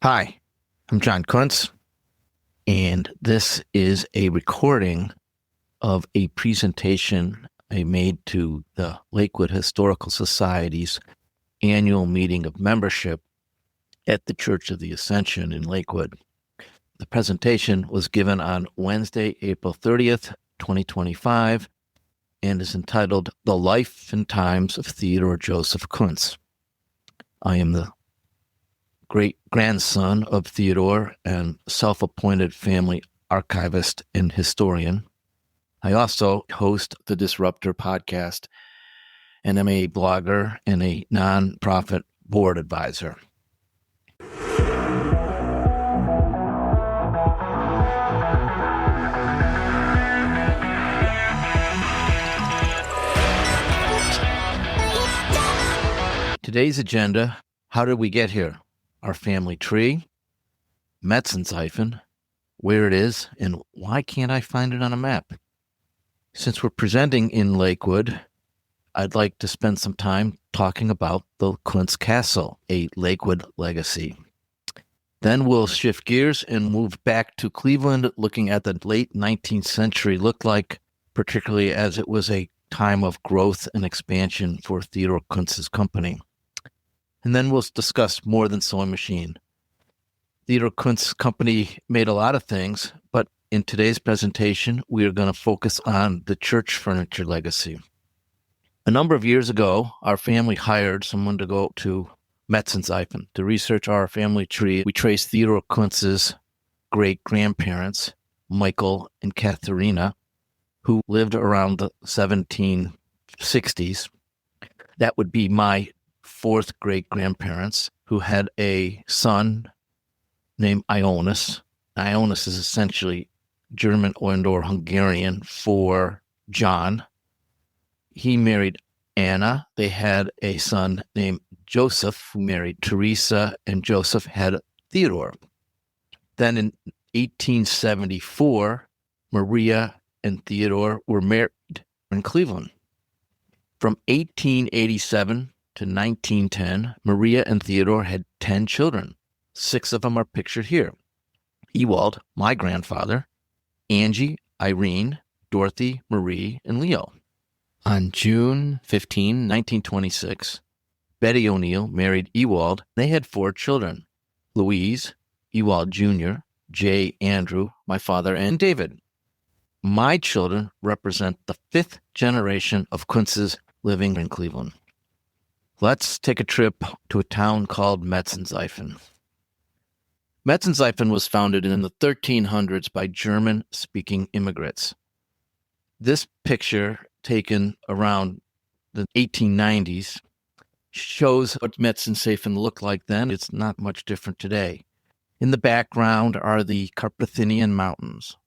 Hi, I'm John Kundtz, and this is a recording of a presentation I made to the Lakewood Historical Society's annual meeting of membership at the Church of the Ascension in Lakewood. The presentation was given on Wednesday, April 30th, 2025, and is entitled The Life and Times of Theodor Joseph Kundtz. I am the great-grandson of Theodor and self-appointed family archivist and historian. I also host the Disruptor podcast and am a blogger and a nonprofit board advisor. Today's agenda: how did we get here? Our family tree, Metzenseifen, where it is, and why can't I find it on a map? Since we're presenting in Lakewood, I'd like to spend some time talking about the Kundtz Castle, a Lakewood legacy. Then we'll shift gears and move back to Cleveland, looking at the late 19th century look like, particularly as it was a time of growth and expansion for Theodor Kuntz's company. And then we'll discuss More Than Sewing Machine. Theodor Kuntz's company made a lot of things, but in today's presentation, we are going to focus on the church furniture legacy. A number of years ago, our family hired someone to go to Metzenseifen to research our family tree. We traced Theodor Kuntz's great-grandparents, Michael and Katharina, who lived around the 1760s. That would be my fourth great-grandparents, who had a son named Ionis. Ionis is essentially German or Hungarian for John. He married Anna. They had a son named Joseph, who married Teresa, and Joseph had Theodore. Then in 1874, Maria and Theodore were married in Cleveland. From 1887 to 1910, Maria and Theodore had 10 children. 6 of them are pictured here. Ewald, my grandfather, Angie, Irene, Dorothy, Marie, and Leo. On June 15, 1926, Betty O'Neill married Ewald. They had 4 children: Louise, Ewald Jr., J. Andrew, my father, and David. My children represent the 5th generation of Kuntzes living in Cleveland. Let's take a trip to a town called Metzenseifen. Metzenseifen was founded in the 1300s by German-speaking immigrants. This picture, taken around the 1890s, shows what Metzenseifen looked like then. It's not much different today. In the background are the Carpathian Mountains.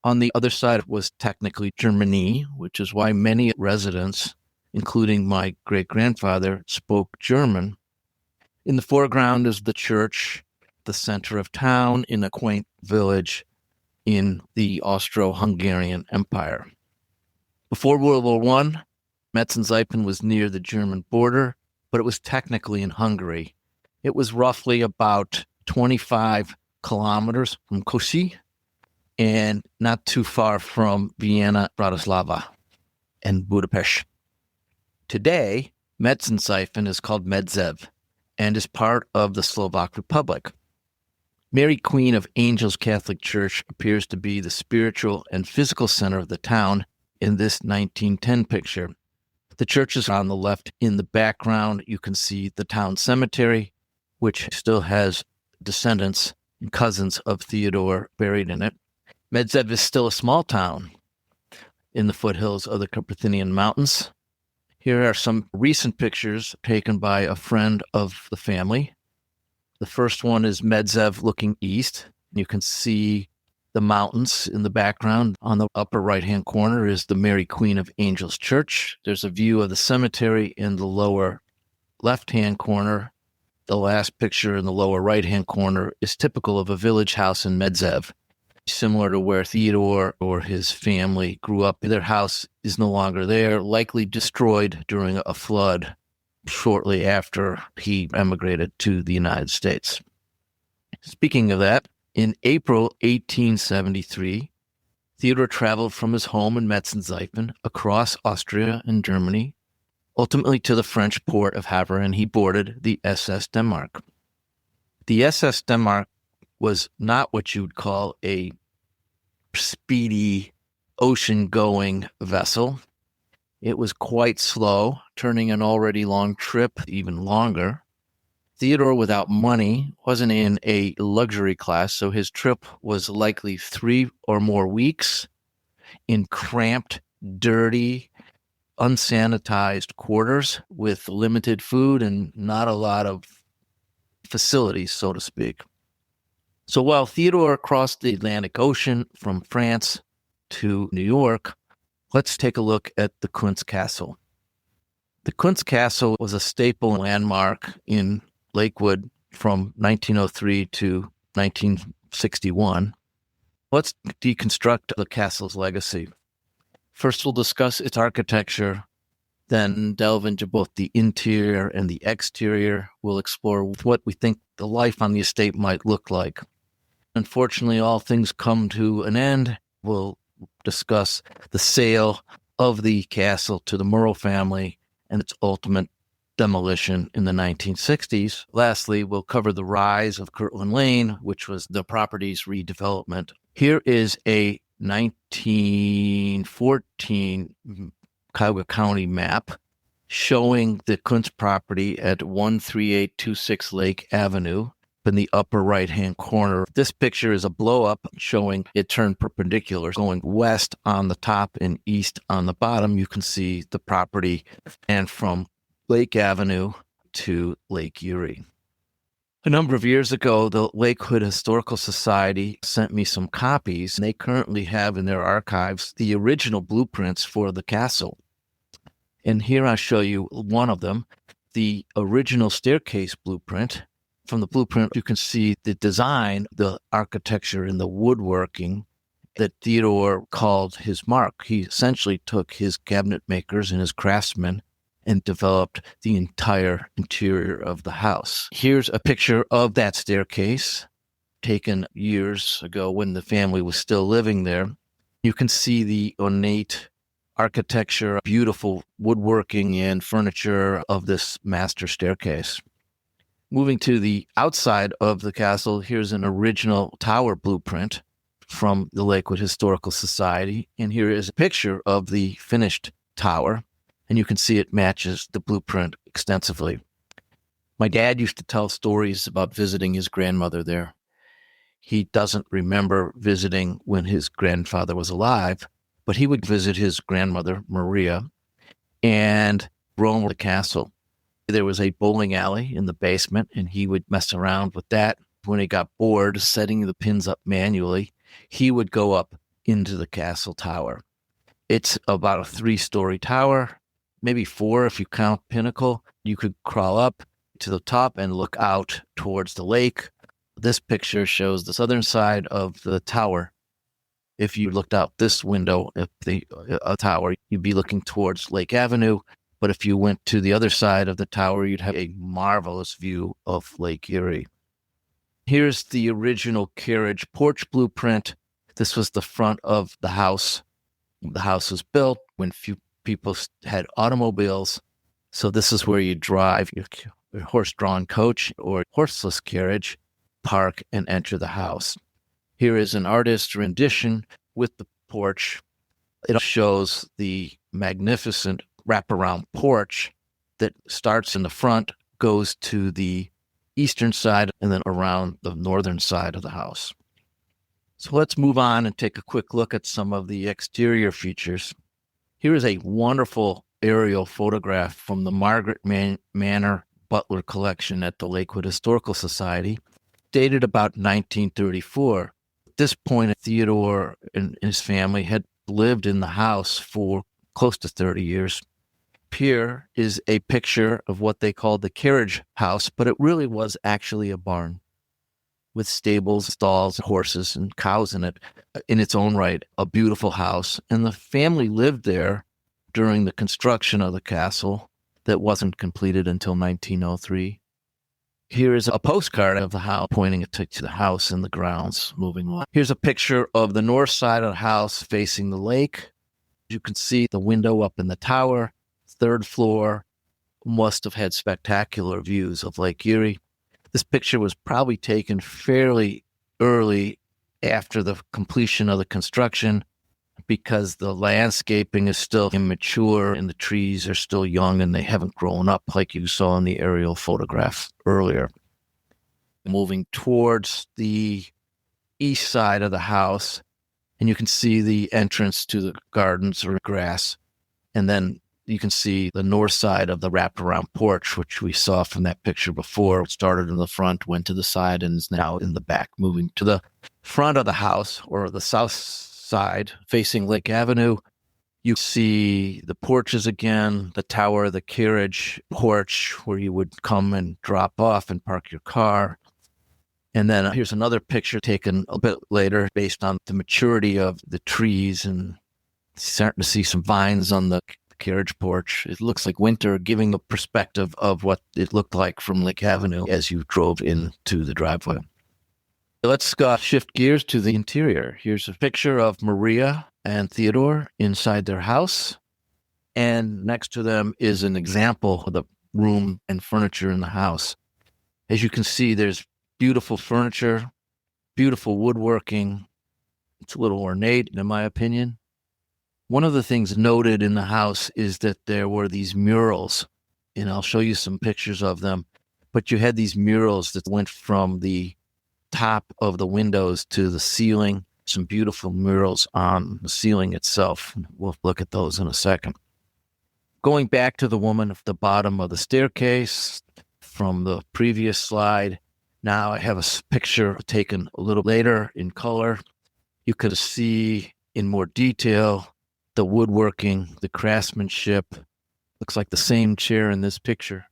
On the other side was technically Germany, which is why many residents, including my great-grandfather, spoke German. In the foreground is the church, the center of town in a quaint village in the Austro-Hungarian Empire. Before World War I, Metzenseifen was near the German border, but it was technically in Hungary. It was roughly about 25 kilometers from Kosice and not too far from Vienna, Bratislava, and Budapest. Today, Metzenseifen is called Medzev and is part of the Slovak Republic. Mary Queen of Angels Catholic Church appears to be the spiritual and physical center of the town in this 1910 picture. The church is on the left. In the background, you can see the town cemetery, which still has descendants and cousins of Theodore buried in it. Medzev is still a small town in the foothills of the Carpathian Mountains. Here are some recent pictures taken by a friend of the family. The first one is Medzev looking east. You can see the mountains in the background. On the upper right-hand corner is the Mary Queen of Angels Church. There's a view of the cemetery in the lower left-hand corner. The last picture in the lower right-hand corner is typical of a village house in Medzev, similar to where Theodore or his family grew up. Their house is no longer there, likely destroyed during a flood shortly after he emigrated to the United States. Speaking of that, in April 1873, Theodor traveled from his home in Metzenseifen across Austria and Germany, ultimately to the French port of Havre, and he boarded the SS Denmark. The SS Denmark was not what you'd call a speedy ocean-going vessel. It was quite slow, turning an already long trip even longer. Theodore, without money, wasn't in a luxury class, so his trip was likely 3 or more weeks in cramped, dirty, unsanitized quarters with limited food and not a lot of facilities, so to speak. So while Theodore crossed the Atlantic Ocean from France to New York, let's take a look at the Kundtz Castle. The Kundtz Castle was a staple landmark in Lakewood from 1903 to 1961. Let's deconstruct the castle's legacy. First, we'll discuss its architecture, then delve into both the interior and the exterior. We'll explore what we think the life on the estate might look like. Unfortunately, all things come to an end. We'll discuss the sale of the castle to the Murrell family and its ultimate demolition in the 1960s. Lastly, we'll cover the rise of Kirtland Lane, which was the property's redevelopment. Here is a 1914 Cuyahoga County map showing the Kundtz property at 13826 Lake Avenue in the upper right-hand corner. This picture is a blow-up showing it turned perpendicular, going west on the top and east on the bottom. You can see the property and from Lake Avenue to Lake Erie. A number of years ago, the Lakewood Historical Society sent me some copies, and they currently have in their archives the original blueprints for the castle. And here I show you one of them, the original staircase blueprint. From the blueprint, you can see the design, the architecture, and the woodworking that Theodore called his mark. He essentially took his cabinet makers and his craftsmen and developed the entire interior of the house. Here's a picture of that staircase taken years ago when the family was still living there. You can see the ornate architecture, beautiful woodworking and furniture of this master staircase. Moving to the outside of the castle, here's an original tower blueprint from the Lakewood Historical Society. And here is a picture of the finished tower. And you can see it matches the blueprint extensively. My dad used to tell stories about visiting his grandmother there. He doesn't remember visiting when his grandfather was alive, but he would visit his grandmother, Maria, and roam the castle. There was a bowling alley in the basement, and he would mess around with that. When he got bored setting the pins up manually, he would go up into the castle tower. It's about a 3-story tower, maybe 4 if you count pinnacle. You could crawl up to the top and look out towards the lake. This picture shows the southern side of the tower. If you looked out this window at the tower, you'd be looking towards Lake Avenue. But if you went to the other side of the tower, you'd have a marvelous view of Lake Erie. Here's the original carriage porch blueprint. This was the front of the house. The house was built when few people had automobiles. So this is where you drive your horse-drawn coach or horseless carriage, park, and enter the house. Here is an artist's rendition with the porch. It shows the magnificent wraparound porch that starts in the front, goes to the eastern side, and then around the northern side of the house. So let's move on and take a quick look at some of the exterior features. Here is a wonderful aerial photograph from the Margaret Manor Butler collection at the Lakewood Historical Society, dated about 1934. At this point, Theodore and his family had lived in the house for close to 30 years. Here is a picture of what they called the carriage house, but it really was actually a barn with stables, stalls, horses, and cows in it. In its own right, a beautiful house. And the family lived there during the construction of the castle that wasn't completed until 1903. Here is a postcard of the house pointing to the house and the grounds moving on. Here's a picture of the north side of the house facing the lake. You can see the window up in the tower, third floor, must have had spectacular views of Lake Erie. This picture was probably taken fairly early after the completion of the construction because the landscaping is still immature and the trees are still young and they haven't grown up like you saw in the aerial photographs earlier. Moving towards the east side of the house, and you can see the entrance to the gardens or grass. And then you can see the north side of the wraparound porch, which we saw from that picture before. It started in the front, went to the side, and is now in the back. Moving to the front of the house, or the south side, facing Lake Avenue, you see the porches again, the tower, the carriage porch, where you would come and drop off and park your car. And then here's another picture taken a bit later based on the maturity of the trees, and starting to see some vines on the carriage porch. It looks like winter, giving a perspective of what it looked like from Lake Avenue as you drove into the driveway. Let's shift gears to the interior. Here's a picture of Maria and Theodor inside their house. And next to them is an example of the room and furniture in the house. As you can see, there's beautiful furniture, beautiful woodworking. It's a little ornate, in my opinion. One of the things noted in the house is that there were these murals, and I'll show you some pictures of them. But you had these murals that went from the top of the windows to the ceiling, some beautiful murals on the ceiling itself. We'll look at those in a second. Going back to the woman at the bottom of the staircase from the previous slide, now I have a picture taken a little later in color. You could see in more detail the woodworking, the craftsmanship. Looks like the same chair in this picture.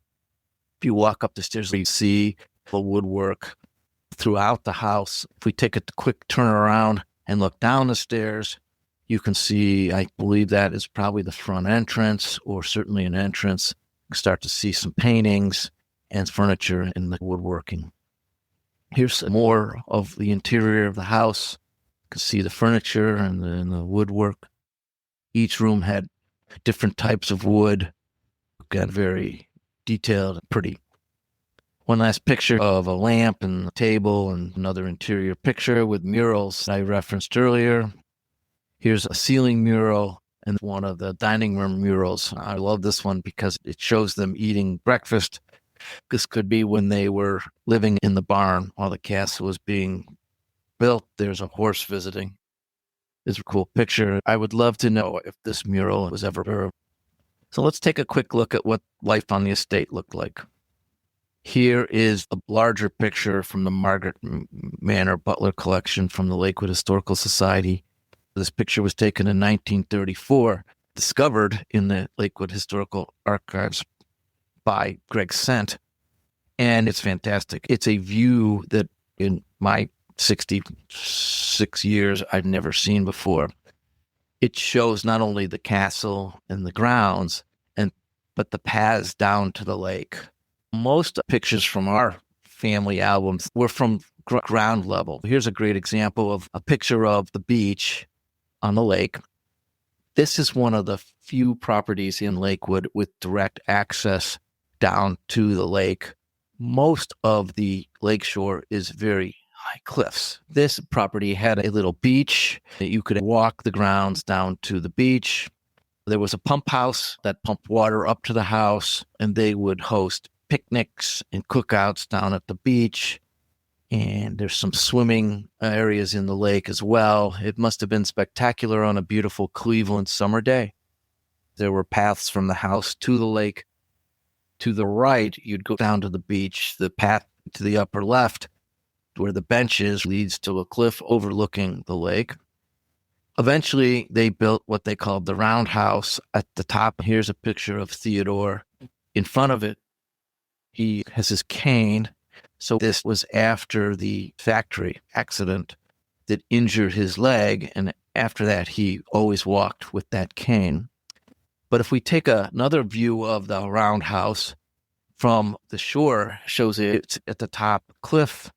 If you walk up the stairs, you see the woodwork throughout the house. If we take a quick turn around and look down the stairs, you can see, I believe that is probably the front entrance, or certainly an entrance. You can start to see some paintings and furniture in the woodworking. Here's more of the interior of the house. You can see the furniture and the woodwork. Each room had different types of wood. Got very detailed and pretty. One last picture of a lamp and a table, and another interior picture with murals I referenced earlier. Here's a ceiling mural and one of the dining room murals. I love this one because it shows them eating breakfast. This could be when they were living in the barn while the castle was being built. There's a horse visiting. It's a cool picture. I would love to know if this mural was ever heard. So let's take a quick look at what life on the estate looked like. Here is a larger picture from the Margaret Manor Butler collection from the Lakewood Historical Society. This picture was taken in 1934, discovered in the Lakewood Historical Archives by Greg Sent, and it's fantastic. It's a view that in my 66 years I've never seen before. It shows not only the castle and the grounds, but the paths down to the lake. Most pictures from our family albums were from ground level. Here's a great example of a picture of the beach on the lake. This is one of the few properties in Lakewood with direct access down to the lake. Most of the lakeshore is very high cliffs. This property had a little beach that you could walk the grounds down to the beach. There was a pump house that pumped water up to the house, and they would host picnics and cookouts down at the beach. And there's some swimming areas in the lake as well. It must have been spectacular on a beautiful Cleveland summer day. There were paths from the house to the lake. To the right, you'd go down to the beach. The path to the upper left, where the bench is, leads to a cliff overlooking the lake. Eventually, they built what they called the roundhouse at the top. Here's a picture of Theodor. In front of it, he has his cane. So this was after the factory accident that injured his leg. And after that, he always walked with that cane. But if we take another view of the roundhouse, from the shore shows it's at the top cliff.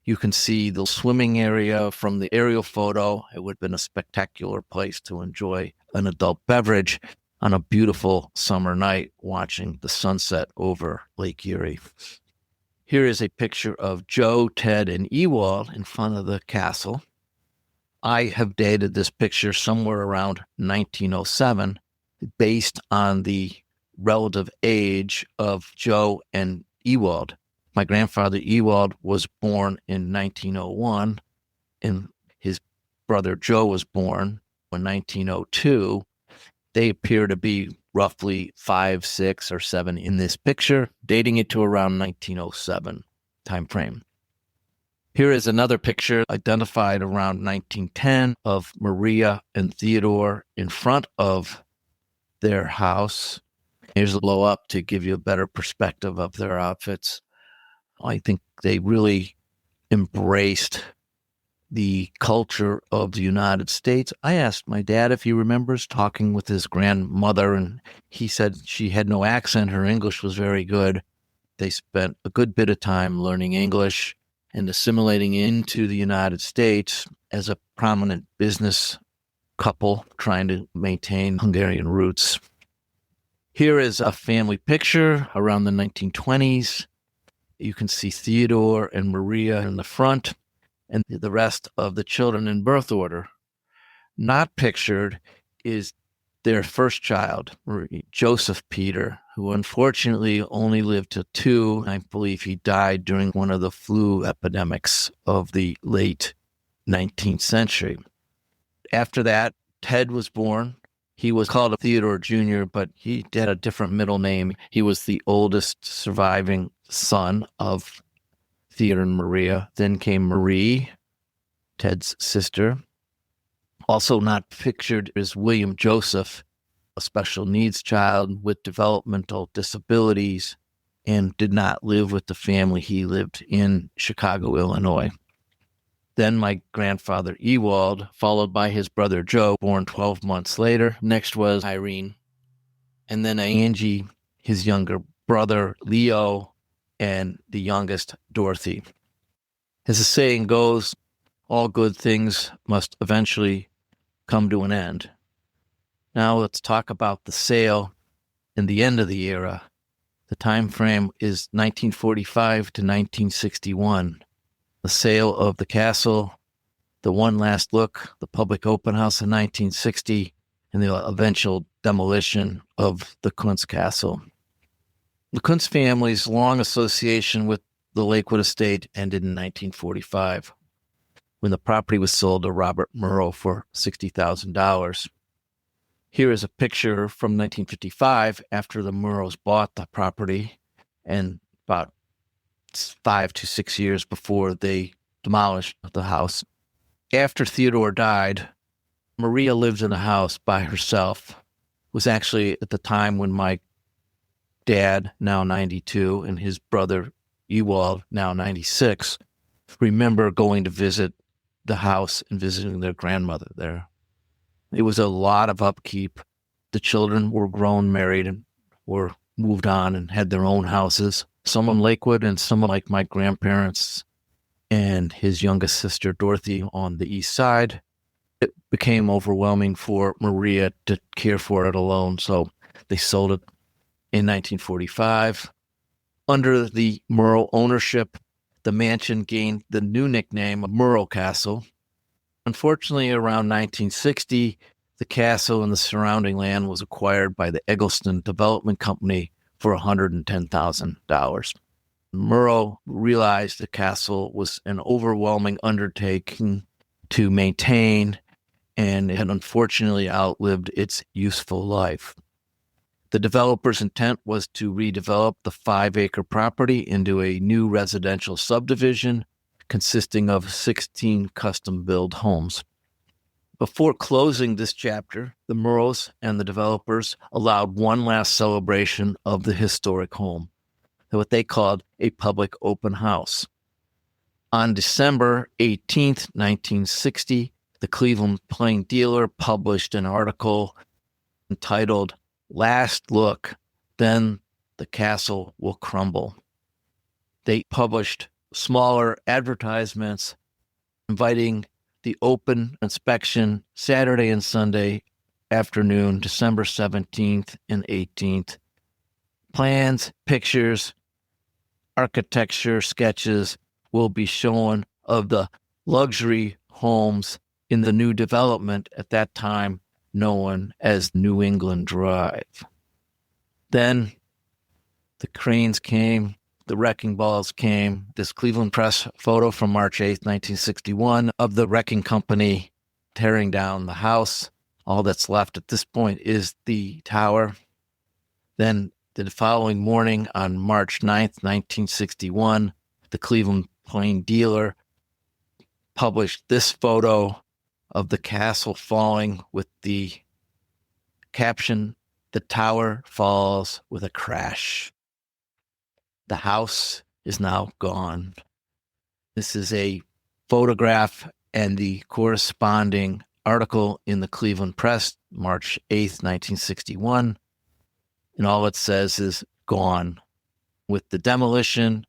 You can see the swimming area from the aerial photo. It would have been a spectacular place to enjoy an adult beverage on a beautiful summer night watching the sunset over Lake Erie. Here is a picture of Joe, Ted, and Ewald in front of the castle. I have dated this picture somewhere around 1907 based on the relative age of Joe and Ewald. My grandfather Ewald was born in 1901, and his brother Joe was born in 1902. They appear to be roughly 5, 6, or 7 in this picture, dating it to around 1907 time frame. Here is another picture identified around 1910 of Maria and Theodore in front of their house. Here's a blow up to give you a better perspective of their outfits. I think they really embraced the culture of the United States. I asked my dad if he remembers talking with his grandmother, and he said she had no accent. Her English was very good. They spent a good bit of time learning English and assimilating into the United States as a prominent business couple trying to maintain Hungarian roots. Here is a family picture around the 1920s. You can see Theodore and Maria in the front and the rest of the children in birth order. Not pictured is their first child, Joseph Peter, who unfortunately only lived to 2. I believe he died during one of the flu epidemics of the late 19th century. After that, Ted was born. He was called Theodore Jr., but he had a different middle name. He was the oldest surviving son of Theodore and Maria. Then came Marie, Ted's sister. Also not pictured is William Joseph, a special needs child with developmental disabilities, and did not live with the family. He lived in Chicago, Illinois. Then my grandfather Ewald, followed by his brother Joe, born 12 months later. Next was Irene. And then Angie, his younger brother Leo, and the youngest Dorothy. As the saying goes, all good things must eventually come to an end. Now let's talk about the sale and the end of the era. The time frame is 1945 to 1961. The sale of the castle, the one last look, the public open house in 1960, and the eventual demolition of the Kundtz Castle. The Kundtz family's long association with the Lakewood estate ended in 1945, when the property was sold to Robert Murrow for $60,000. Here is a picture from 1955 after the Murrows bought the property, and about 5 to 6 years before they demolished the house. After Theodore died, Maria lived in the house by herself. It was actually at the time when my dad, now 92, and his brother Ewald, now 96, remember going to visit the house and visiting their grandmother there. It was a lot of upkeep. The children were grown, married, and were moved on and had their own houses. Some in Lakewood and some like my grandparents and his youngest sister, Dorothy, on the east side. It became overwhelming for Maria to care for it alone, so they sold it in 1945. Under the Murrow ownership, the mansion gained the new nickname of Murrow Castle. Unfortunately, around 1960, the castle and the surrounding land was acquired by the Eggleston Development Company for $110,000. Murrow realized the castle was an overwhelming undertaking to maintain, and it had unfortunately outlived its useful life. The developer's intent was to redevelop the 5-acre property into a new residential subdivision consisting of 16 custom-built homes. Before closing this chapter, the Murrows and the developers allowed one last celebration of the historic home, what they called a public open house. On December 18, 1960, the Cleveland Plain Dealer published an article entitled "Last Look, Then the castle will crumble. They published smaller advertisements inviting the open inspection Saturday and Sunday afternoon, December 17th and 18th. Plans, pictures, architecture sketches will be shown of the luxury homes in the new development at that time known as New England Drive. Then the cranes came, the wrecking balls came. This Cleveland Press photo from March 8th, 1961 of the wrecking company tearing down the house. All that's left at this point is the tower. Then the following morning on March 9th, 1961, the Cleveland Plain Dealer published this photo of the castle falling with the caption, "The tower falls with a crash." The house is now gone. This is a photograph and the corresponding article in the Cleveland Press, March 8th, 1961. And all it says is gone. With the demolition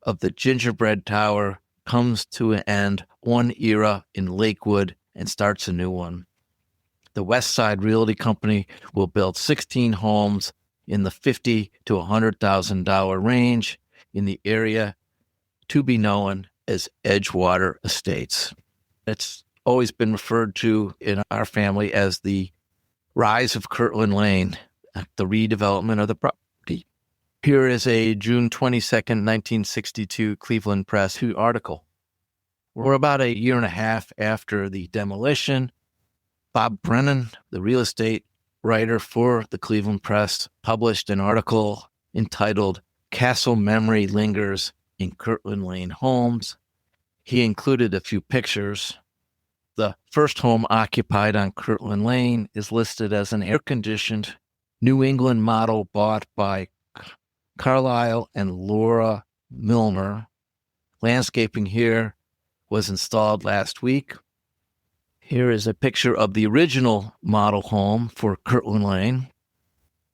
of the gingerbread tower comes to an end one era in Lakewood and starts a new one. The West Side Realty Company will build 16 homes in the $50,000 to $100,000 range in the area to be known as Edgewater Estates. It's always been referred to in our family as the rise of Kirtland Lane, the redevelopment of the property. Here is a June 22nd, 1962 Cleveland Press article. We're about a year and a half after the demolition. Bob Brennan, the real estate writer for the Cleveland Press, published an article entitled "Castle Memory Lingers in Kirtland Lane Homes." He included a few pictures. The first home occupied on Kirtland Lane is listed as an air-conditioned New England model bought by Carlisle and Laura Milner. Landscaping here was installed last week. Here is a picture of the original model home for Kirtland Lane.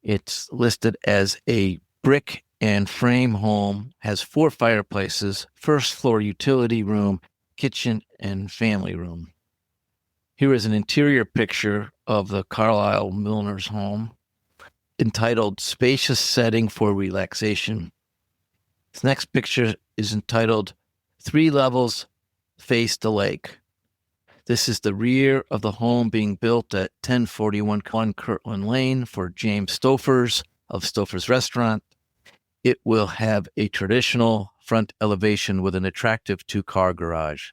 It's listed as a brick and frame home, has 4 fireplaces, first floor utility room, kitchen, and family room. Here is an interior picture of the Carlisle Milner's home, entitled "Spacious Setting for Relaxation." This next picture is entitled "3 Levels Face the Lake." This is the rear of the home being built at 1041 Kirtland Lane for James Stouffer's of Stouffer's Restaurant. It will have a traditional front elevation with an attractive 2-car garage.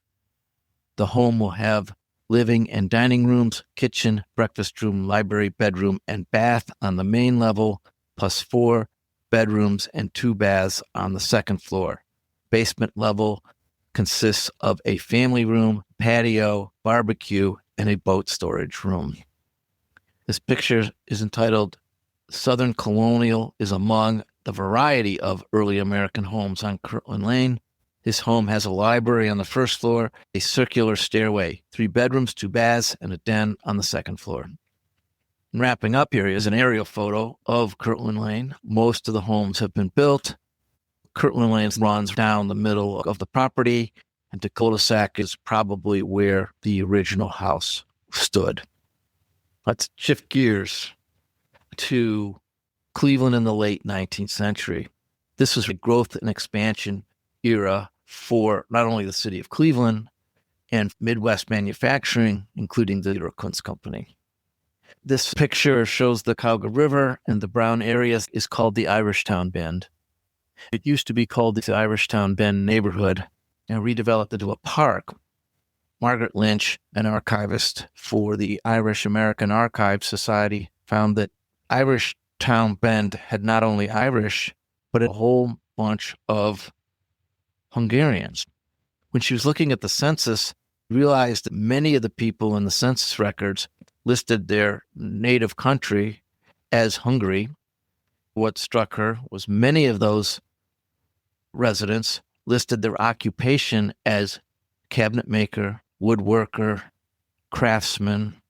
The home will have living and dining rooms, kitchen, breakfast room, library, bedroom, and bath on the main level, plus 4 bedrooms and 2 baths on the second floor. Basement level consists of a family room, patio, barbecue, and a boat storage room. This picture is entitled "Southern Colonial is among the variety of early American homes on Kirtland Lane." This home has a library on the first floor, a circular stairway, 3 bedrooms, 2 baths, and a den on the second floor. And wrapping up here is an aerial photo of Kirtland Lane. Most of the homes have been built. Kirtland Lane runs down the middle of the property, and the cul-de-sac is probably where the original house stood. Let's shift gears to Cleveland in the late 19th century. This was a growth and expansion era for not only the city of Cleveland and Midwest manufacturing, including the Theodor Kundtz Company. This picture shows the Cauga River, and the brown area is called the Irishtown Bend. It used to be called the Irishtown Bend neighborhood and redeveloped into a park. Margaret Lynch, an archivist for the Irish American Archives Society, found that Irishtown Bend had not only Irish, but a whole bunch of Hungarians. When she was looking at the census, realized that many of the people in the census records listed their native country as Hungary. What struck her was many of those residents listed their occupation as cabinet maker, woodworker, craftsman,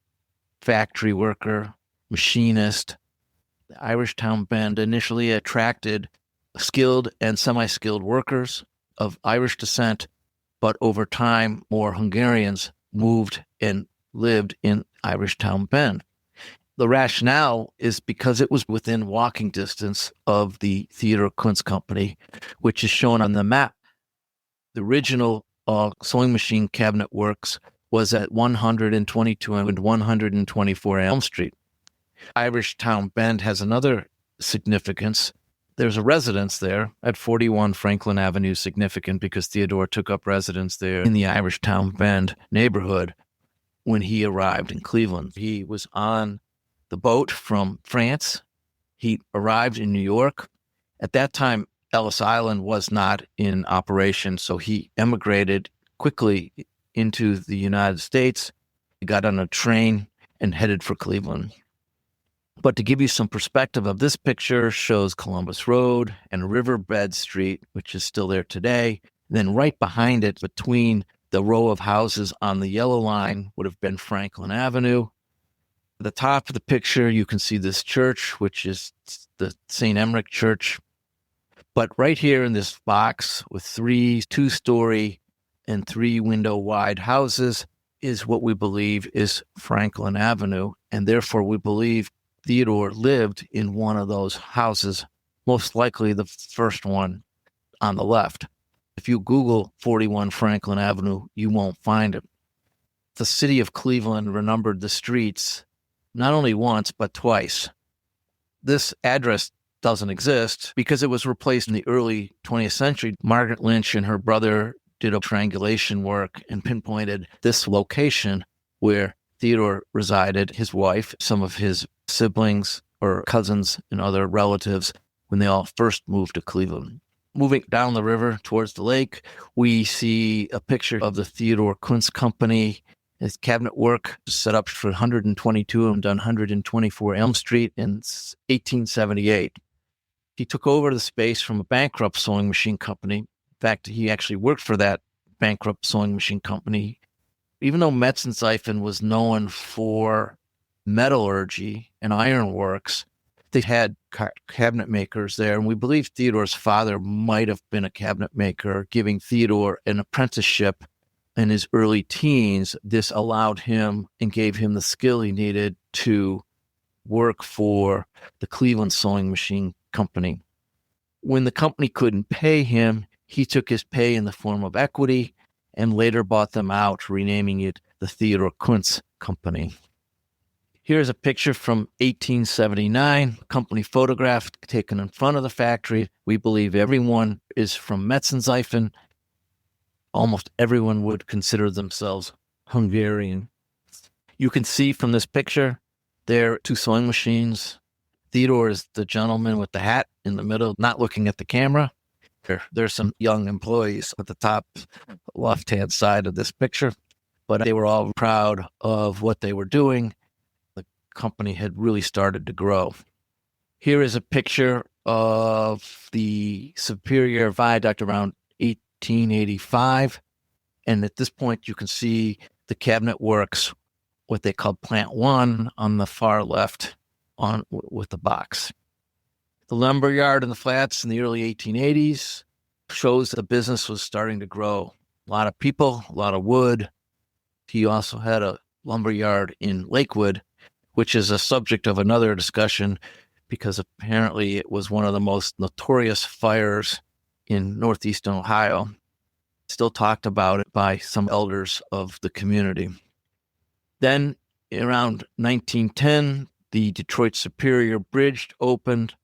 factory worker, machinist. The Irish Town Bend initially attracted skilled and semi-skilled workers of Irish descent, but over time, more Hungarians moved and lived in Irish Town Bend. The rationale is because it was within walking distance of the Theodor Kundtz Company, which is shown on the map. The original sewing machine cabinet works was at 122 and 124 Elm Street. Irish Town Bend has another significance. There's a residence there at 41 Franklin Avenue, significant because Theodore took up residence there in the Irish Town Bend neighborhood when he arrived in Cleveland. He was on the boat from France. He arrived in New York. At that time, Ellis Island was not in operation, so he emigrated quickly into the United States. He got on a train and headed for Cleveland. But to give you some perspective of this picture, shows Columbus Road and Riverbed Street, which is still there today. Then right behind it, between the row of houses on the yellow line, would have been Franklin Avenue. At the top of the picture, you can see this church, which is the St. Emmerich Church. But right here in this box with 3 two-story and 3-window wide houses is what we believe is Franklin Avenue. And therefore, we believe Theodore lived in one of those houses, most likely the first one on the left. If you Google 41 Franklin Avenue, you won't find it. The city of Cleveland renumbered the streets not only once, but twice. This address doesn't exist because it was replaced in the early 20th century. Margaret Lynch and her brother did a triangulation work and pinpointed this location where Theodore resided, his wife, some of his siblings or cousins and other relatives when they all first moved to Cleveland. Moving down the river towards the lake, we see a picture of the Theodor Kundtz Company. His cabinet work was set up for 122 and done 124 Elm Street in 1878. He took over the space from a bankrupt sewing machine company. In fact, he actually worked for that bankrupt sewing machine company. Even though Metzenseifen was known for metallurgy and ironworks, they had cabinet makers there, and we believe Theodore's father might have been a cabinet maker, giving Theodore an apprenticeship in his early teens. This allowed him and gave him the skill he needed to work for the Cleveland Sewing Machine Company. When the company couldn't pay him, he took his pay in the form of equity and later bought them out, renaming it the Theodor Kundtz Company. Here's a picture from 1879, a company photograph taken in front of the factory. We believe everyone is from Metzenseifen. Almost everyone would consider themselves Hungarian. You can see from this picture, there are 2 sewing machines. Theodore is the gentleman with the hat in the middle, not looking at the camera. There's some young employees at the top left-hand side of this picture, but they were all proud of what they were doing. The company had really started to grow. Here is a picture of the Superior Viaduct around 1885. And at this point, you can see the cabinet works, what they call Plant 1 on the far left on with the box. The lumber yard in the flats in the early 1880s shows the business was starting to grow. A lot of people, a lot of wood. He also had a lumber yard in Lakewood, which is a subject of another discussion because apparently it was one of the most notorious fires in northeastern Ohio. Still talked about it by some elders of the community. Then around 1910, the Detroit Superior Bridge opened.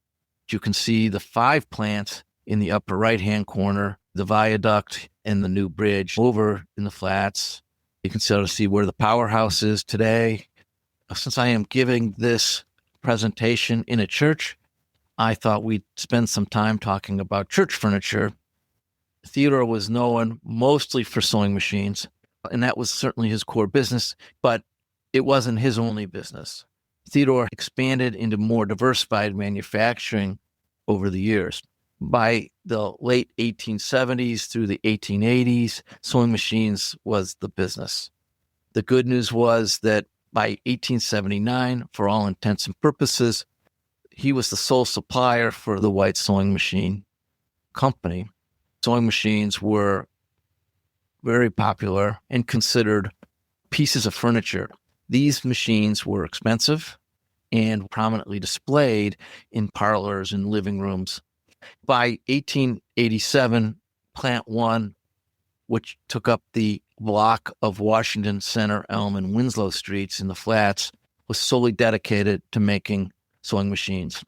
You can see the 5 plants in the upper right-hand corner, the viaduct and the new bridge over in the flats. You can sort of see where the powerhouse is today. Since I am giving this presentation in a church, I thought we'd spend some time talking about church furniture. Theodore was known mostly for sewing machines, and that was certainly his core business, but it wasn't his only business. Theodore expanded into more diversified manufacturing over the years. By the late 1870s through the 1880s, sewing machines was the business. The good news was that by 1879, for all intents and purposes, He was the sole supplier for the White Sewing Machine Company. Sewing machines were very popular and considered pieces of furniture. These machines were expensive and prominently displayed in parlors and living rooms. By 1887, Plant 1, which took up the block of Washington Center, Elm, and Winslow Streets in the Flats, was solely dedicated to making sewing machines.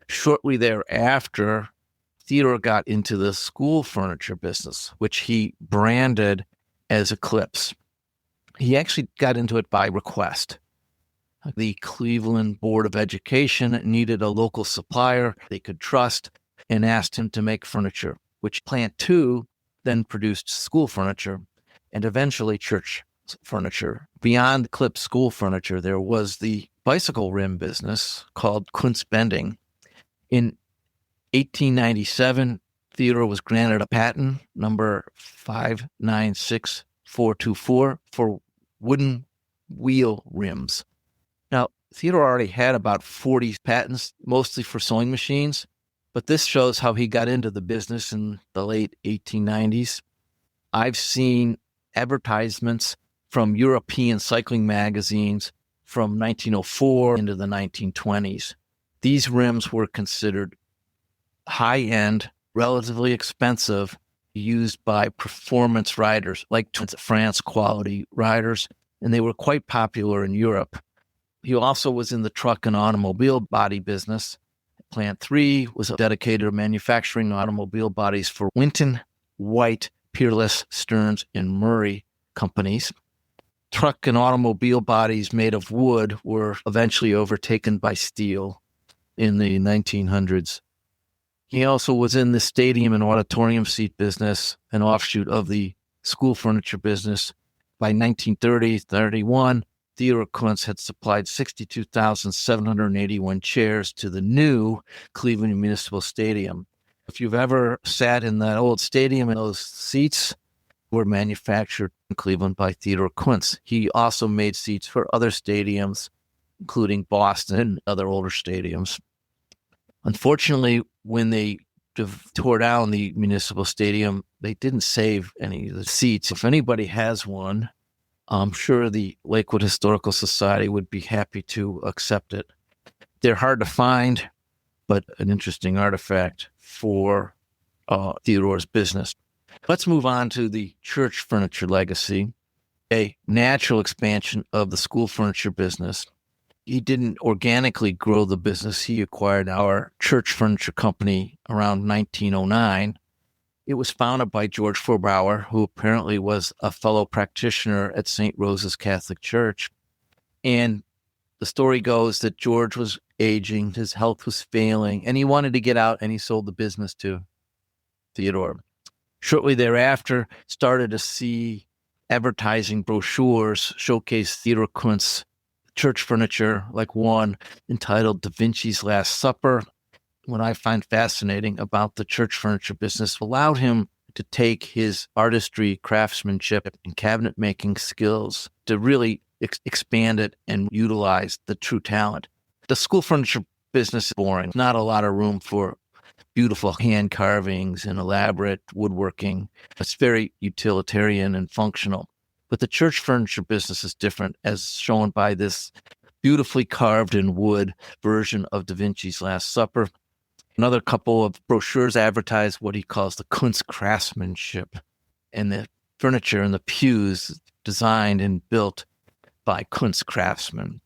Shortly thereafter, Theodor got into the school furniture business, which he branded as Eclipse. He actually got into it by request. The Cleveland Board of Education needed a local supplier they could trust and asked him to make furniture, which Plant 2 then produced school furniture and eventually church furniture. Beyond Eclipse school furniture, there was the bicycle rim business called Kundtz Bending. In 1897, Theodor was granted a patent, number 596424, for wooden wheel rims. Now, Theodor already had about 40 patents, mostly for sewing machines, but this shows how he got into the business in the late 1890s. I've seen advertisements from European cycling magazines from 1904 into the 1920s. These rims were considered high-end, relatively expensive, used by performance riders, like Tour de France quality riders, and they were quite popular in Europe. He also was in the truck and automobile body business. Plant 3 was dedicated to manufacturing automobile bodies for Winton, White, Peerless, Stearns, and Murray companies. Truck and automobile bodies made of wood were eventually overtaken by steel in the 1900s. He also was in the stadium and auditorium seat business, an offshoot of the school furniture business. By 1930-31, Theodor Kundtz had supplied 62,781 chairs to the new Cleveland Municipal Stadium. If you've ever sat in that old stadium, and those seats were manufactured in Cleveland by Theodor Kundtz. He also made seats for other stadiums, including Boston and other older stadiums. Unfortunately, when they tore down the municipal stadium, they didn't save any of the seats. If anybody has one, I'm sure the Lakewood Historical Society would be happy to accept it. They're hard to find, but an interesting artifact for Theodor's business. Let's move on to the church furniture legacy, a natural expansion of the school furniture business. He didn't organically grow the business. He acquired our church furniture company around 1909. It was founded by George Vorbauer, who apparently was a fellow practitioner at St. Rose's Catholic Church. And the story goes that George was aging, his health was failing, and he wanted to get out, and he sold the business to Theodor. Shortly thereafter, started to see advertising brochures showcase Theodor Kundtz church furniture, like one entitled Da Vinci's Last Supper. What I find fascinating about the church furniture business allowed him to take his artistry, craftsmanship, and cabinet making skills to really expand it and utilize the true talent. The school furniture business is boring. Not a lot of room for beautiful hand carvings and elaborate woodworking. It's very utilitarian and functional. But the church furniture business is different, as shown by this beautifully carved in wood version of Da Vinci's Last Supper. Another couple of brochures advertise what he calls the Kundtz craftsmanship, and the furniture and the pews designed and built by Kundtz craftsmen.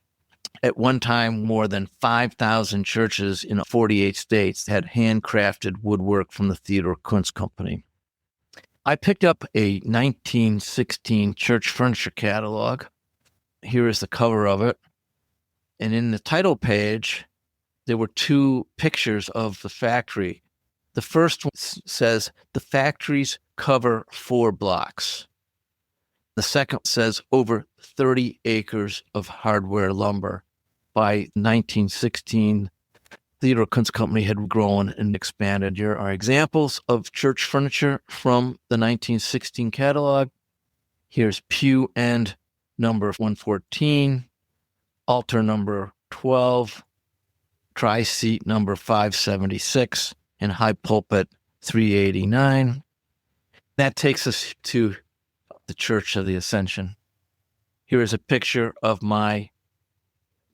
At one time, more than 5,000 churches in 48 states had handcrafted woodwork from the Theodor Kundtz Company. I picked up a 1916 church furniture catalog. Here is the cover of it. And in the title page, there were two pictures of the factory. The first one says, "The factories cover 4 blocks." The second says, "Over 30 acres of hardware lumber." By 1916, Theodor Kundtz Company had grown and expanded. Here are examples of church furniture from the 1916 catalog. Here's pew end number 114, altar number 12, tri-seat number 576, and high pulpit 389. That takes us to the Church of the Ascension. Here is a picture of my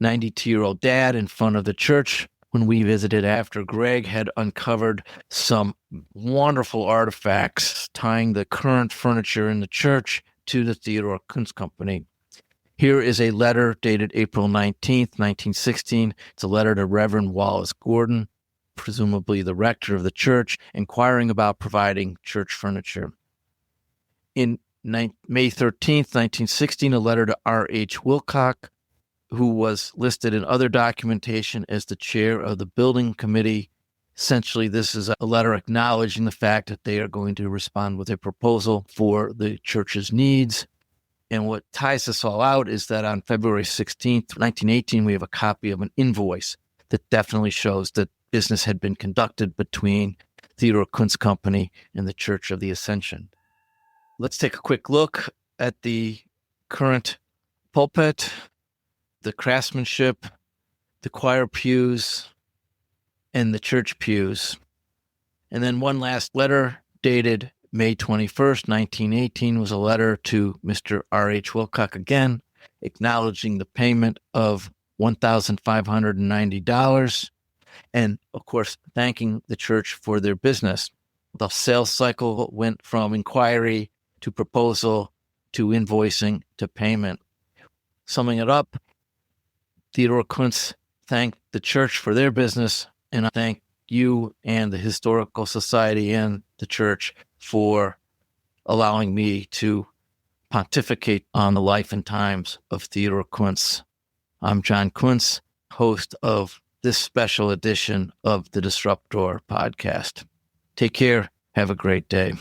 92-year-old dad in front of the church when we visited after Greg had uncovered some wonderful artifacts tying the current furniture in the church to the Theodor Kundtz Company. Here is a letter dated April 19th, 1916. It's a letter to Reverend Wallace Gordon, presumably the rector of the church, inquiring about providing church furniture. In May 13th, 1916, a letter to R.H. Wilcock, who was listed in other documentation as the chair of the building committee. Essentially, this is a letter acknowledging the fact that they are going to respond with a proposal for the church's needs. And what ties this all out is that on February 16th, 1918, we have a copy of an invoice that definitely shows that business had been conducted between Theodor Kundtz Company and the Church of the Ascension. Let's take a quick look at the current pulpit, the craftsmanship, the choir pews, and the church pews. And then one last letter dated May 21st, 1918, was a letter to Mr. R.H. Wilcock again, acknowledging the payment of $1,590 and, of course, thanking the church for their business. The sales cycle went from inquiry to proposal to invoicing to payment. Summing it up, Theodor Kundtz thanked the church for their business, and I thank you and the Historical Society and the church for allowing me to pontificate on the life and times of Theodor Kundtz. I'm John Kundtz, host of this special edition of the Disruptor podcast. Take care. Have a great day.